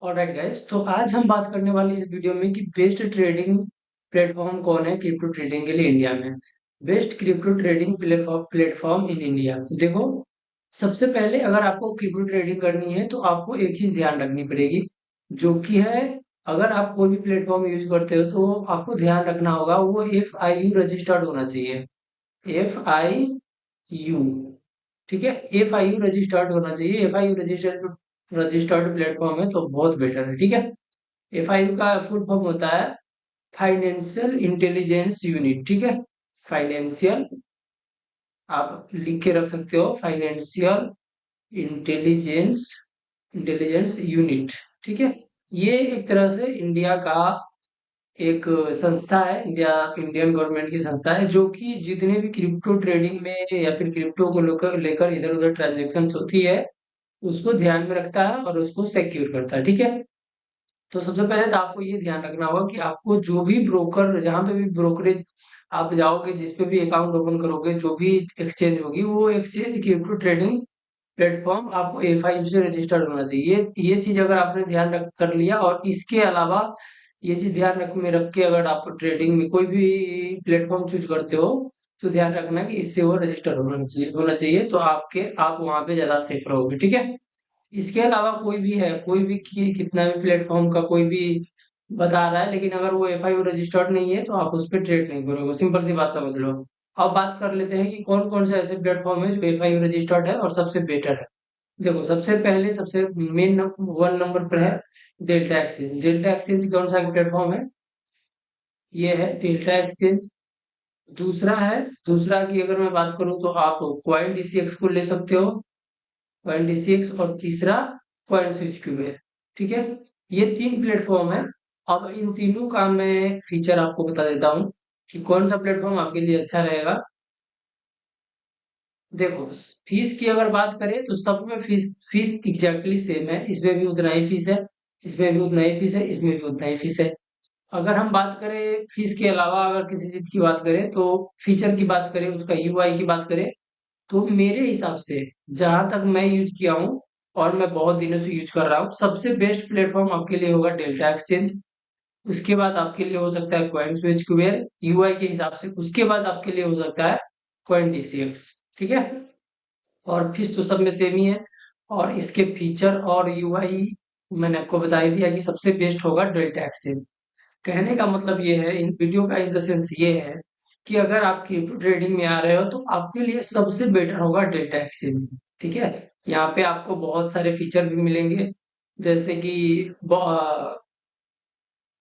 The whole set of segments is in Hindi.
ऑलराइट गाइस, तो आज हम बात करने वाले इस वीडियो में कि बेस्ट ट्रेडिंग प्लेटफॉर्म कौन है क्रिप्टो ट्रेडिंग के लिए इंडिया में। Best crypto trading platform in India. देखो, सबसे पहले अगर आपको क्रिप्टो ट्रेडिंग करनी है तो आपको एक चीज ध्यान रखनी पड़ेगी, जो कि है, अगर आप कोई भी प्लेटफॉर्म यूज करते हो तो आपको ध्यान रखना होगा वो FIU रजिस्टर्ड होना चाहिए। FIU, ठीक है, FIU रजिस्टर्ड होना चाहिए। FIU रजिस्टर्ड रजिस्टर्ड प्लेटफॉर्म है तो बहुत बेटर है, ठीक है। FIU का फुल फॉर्म होता है फाइनेंशियल इंटेलिजेंस यूनिट, ठीक है। फाइनेंशियल, आप लिख के रख सकते हो, फाइनेंशियल इंटेलिजेंस इंटेलिजेंस यूनिट, ठीक है। ये एक तरह से इंडिया का एक संस्था है, इंडियन गवर्नमेंट की संस्था है, जो कि जितने भी क्रिप्टो ट्रेडिंग में या फिर क्रिप्टो को लेकर इधर उधर ट्रांजेक्शन होती है उसको ध्यान में रखता है और उसको सिक्योर करता है, ठीक है। तो सबसे पहले तो आपको ये ध्यान रखना होगा कि आपको जो भी ब्रोकर, जहां पे भी ब्रोकरेज आप जाओगे, जिस पे भी अकाउंट ओपन करोगे, जो भी एक्सचेंज होगी, वो एक्सचेंज क्रिप्टो ट्रेडिंग प्लेटफॉर्म आपको FIU से रजिस्टर्ड होना चाहिए। ये चीज अगर आपने ध्यान रख कर लिया, और इसके अलावा ये चीज ध्यान रख के अगर आप ट्रेडिंग में कोई भी प्लेटफॉर्म चूज करते हो तो ध्यान रखना कि इससे वो रजिस्टर होना चाहिए, तो आप वहां पे ज्यादा सेफ रहोगे, ठीक है। इसके अलावा कोई भी है, कोई भी कितना भी प्लेटफॉर्म का कोई भी बता रहा है, लेकिन अगर वो FIU रजिस्टर्ड नहीं है तो आप उस पर ट्रेड नहीं करोगे, सिंपल सी बात समझ लो। अब बात कर लेते हैं कि कौन कौन से ऐसे प्लेटफॉर्म है जो FIU रजिस्टर्ड है और सबसे बेटर है। देखो, सबसे पहले सबसे मेन वन नंबर पर है डेल्टा एक्सचेंज। डेल्टा एक्सचेंज कौन सा प्लेटफॉर्म है? ये है डेल्टा एक्सचेंज। दूसरा की अगर मैं बात करूं तो आप क्वाइन DCX को ले सकते हो, क्वाइन DCX, और तीसरा क्वाइन स्विच क्यूब है, ठीक है। ये तीन प्लेटफॉर्म है। अब इन तीनों का मैं फीचर आपको बता देता हूँ कि कौन सा प्लेटफॉर्म आपके लिए अच्छा रहेगा। देखो, फीस की अगर बात करें तो सब में फीस फीस एग्जैक्टली सेम है। इसमें भी उतना ही फीस है, इसमें भी उतना ही फीस है, इसमें भी उतना ही फीस है। अगर हम बात करें फीस के अलावा, अगर किसी चीज की बात करें तो फीचर की बात करें, उसका UI की बात करें, तो मेरे हिसाब से जहां तक मैं यूज किया हूँ और मैं बहुत दिनों से यूज कर रहा हूँ, सबसे बेस्ट प्लेटफॉर्म आपके लिए होगा डेल्टा एक्सचेंज। उसके बाद आपके लिए हो सकता है क्वाइन स्विच क्यूबेर UI के हिसाब से। उसके बाद आपके लिए हो सकता है क्वाइन DCX, ठीक है। और फीस तो सब में सेम ही है। और इसके फीचर और UI मैंने आपको बता ही दिया कि सबसे बेस्ट होगा डेल्टा एक्सचेंज। कहने का मतलब ये है, इन वीडियो का इन द सेंस ये है कि अगर आप क्रिप्टो ट्रेडिंग में आ रहे हो तो आपके लिए सबसे बेटर होगा डेल्टा एक्सचेंज, ठीक है। यहाँ पे आपको बहुत सारे फीचर भी मिलेंगे, जैसे कि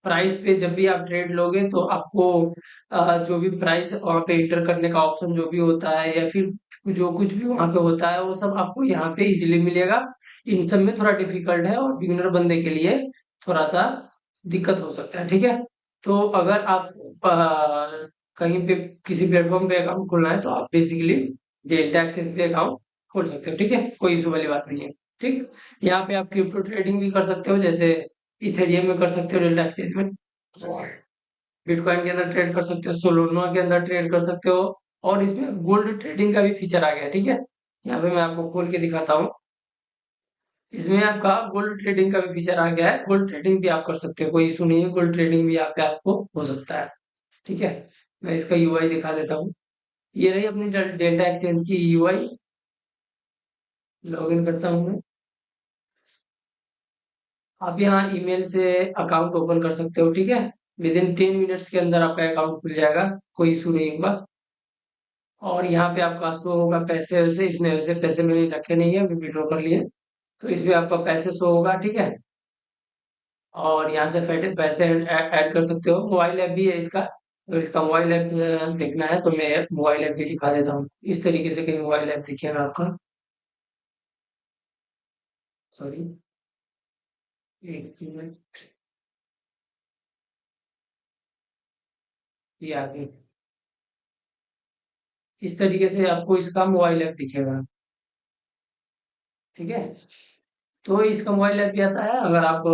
प्राइस पे जब भी आप ट्रेड लोगे तो आपको जो भी प्राइस वहां पे इंटर करने का ऑप्शन जो भी होता है, या फिर जो कुछ भी वहां पे होता है, वो सब आपको यहाँ पे इजीली मिलेगा। इन सब में थोड़ा डिफिकल्ट है और बिगिनर बंदे के लिए थोड़ा सा दिक्कत हो सकता है, ठीक है। तो अगर आप कहीं पे किसी प्लेटफॉर्म पे अकाउंट खोलना है तो आप बेसिकली डेल्टा एक्सचेंज पे अकाउंट खोल सकते हो, ठीक है, कोई इशू वाली बात नहीं है, ठीक। यहाँ पे आप क्रिप्टो ट्रेडिंग भी कर सकते हो, जैसे इथेरियम में कर सकते हो, डेल्टा एक्सचेंज में बिटकॉइन के अंदर ट्रेड कर सकते हो, सोलोना के अंदर ट्रेड कर सकते हो। और इसमें गोल्ड ट्रेडिंग का भी फीचर आ गया है, ठीक है। यहाँ पे मैं आपको खोल के दिखाता हूँ। इसमें आपका गोल्ड ट्रेडिंग का भी फीचर आ गया है, गोल्ड ट्रेडिंग भी आप कर सकते हो, कोई इशू नहीं है, गोल्ड ट्रेडिंग भी यहाँ पे आपको हो सकता है, ठीक है। मैं इसका UI दिखा देता हूँ। ये रही अपनी डेल्टा एक्सचेंज की UI। लॉग इन करता हूँ मैं। आप यहाँ ईमेल से अकाउंट ओपन कर सकते हो, ठीक है। विद इन 10 मिनट्स के अंदर आपका अकाउंट खुल जाएगा, कोई इशू नहीं होगा। और यहाँ पे आपका शो होगा पैसे वैसे, इसमें वैसे पैसे मैंने रखे नहीं है, अभी विड्रॉ कर लिए, तो इसमें आपका पैसे शो होगा, ठीक है। और यहाँ से पैसे ऐड कर सकते हो। मोबाइल ऐप भी है इसका, अगर इसका मोबाइल ऐप देखना है तो मैं मोबाइल ऐप भी दिखा देता हूँ। इस तरीके से कहीं मोबाइल ऐप दिखेगा आपका। सॉरी, एक मिनट, ये आ गई। इस तरीके से आपको इसका मोबाइल ऐप दिखेगा, ठीक है। तो इसका मोबाइल ऐप भी आता है। अगर आप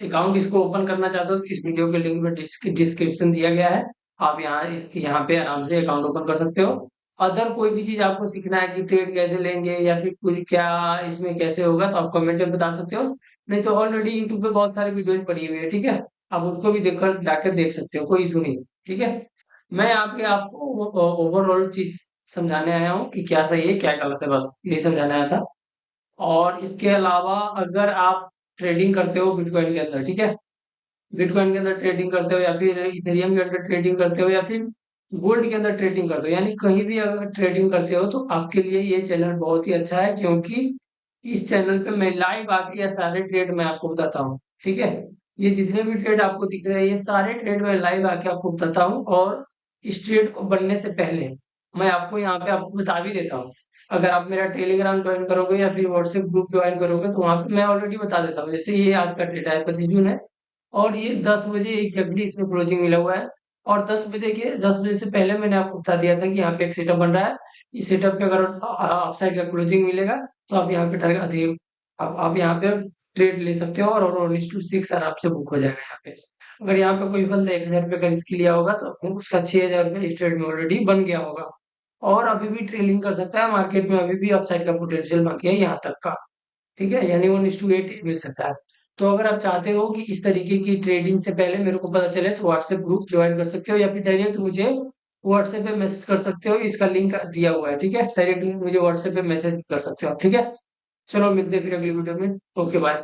अकाउंट इसको ओपन करना चाहते हो तो इस वीडियो के लिंक में डिस्क्रिप्शन दिया गया है, आप यहाँ पे आराम से अकाउंट ओपन कर सकते हो। अदर कोई भी चीज आपको सीखना है कि ट्रेड कैसे लेंगे या फिर कुछ क्या इसमें कैसे होगा, तो आप कमेंट में बता सकते हो। नहीं तो ऑलरेडी यूट्यूब पे बहुत सारी वीडियोज पड़ी हुई है, ठीक है। आप उसको भी देखकर जाकर देख सकते हो, कोई इशू नहीं, ठीक है। मैं यहाँ पे आपको ओवरऑल चीज समझाने आया हूँ कि क्या सही है क्या गलत है, बस यही समझाने आया था। और इसके अलावा अगर आप ट्रेडिंग करते हो बिटकॉइन के अंदर, ठीक है, बिटकॉइन के अंदर ट्रेडिंग करते हो या फिर इथेरियम के अंदर ट्रेडिंग करते हो या फिर गोल्ड के अंदर ट्रेडिंग करते हो, यानी कहीं भी अगर ट्रेडिंग करते हो तो आपके लिए ये चैनल बहुत ही अच्छा है, क्योंकि इस चैनल पे मैं लाइव आके ये सारे ट्रेड मैं आपको बताता हूँ, ठीक है। ये जितने भी ट्रेड आपको दिख रहे हैं ये सारे ट्रेड मैं लाइव आके आपको बताता हूँ, और इस ट्रेड को बनने से पहले मैं आपको यहाँ पे आपको बता भी देता हूँ। अगर आप मेरा टेलीग्राम ज्वाइन करोगे या फिर व्हाट्सएप ग्रुप ज्वाइन करोगे तो वहां पे मैं ऑलरेडी बता देता हूँ। जैसे ये आज का डेट है 25 जून है, और ये 10 बजे एग्जैक्टली इसमें क्लोजिंग मिला हुआ है। और 10 बजे के 10 बजे से पहले मैंने आपको बता दिया था कि यहाँ पे एक सेटअप बन रहा है। इस सेटअप पे अगर अपसाइड का क्लोजिंग मिलेगा तो आप यहाँ पे टारगेट आप यहाँ पे ट्रेड ले सकते हो, और 1:6 आराम से बुक हो जाएगा यहाँ पे। अगर यहाँ पे कोई बंदा 1,000 रुपये का रिस्क लिया होगा तो उसका 6,000 रुपये इस ट्रेड में ऑलरेडी बन गया होगा, और अभी भी ट्रेलिंग कर सकता है। मार्केट में अभी भी अपसाइड का पोटेंशियल बाकी है यहाँ तक का, ठीक है, यानी 1:8 मिल सकता है। तो अगर आप चाहते हो कि इस तरीके की ट्रेडिंग से पहले मेरे को पता चले तो व्हाट्सएप ग्रुप ज्वाइन कर सकते हो, या फिर डायरेक्ट मुझे व्हाट्सएप पे मैसेज कर सकते हो, इसका लिंक दिया हुआ है, ठीक है। डायरेक्ट मुझे व्हाट्सएप पे मैसेज कर सकते हो आप, ठीक है। चलो मिलते हैं फिर अगली वीडियो में। Okay bye.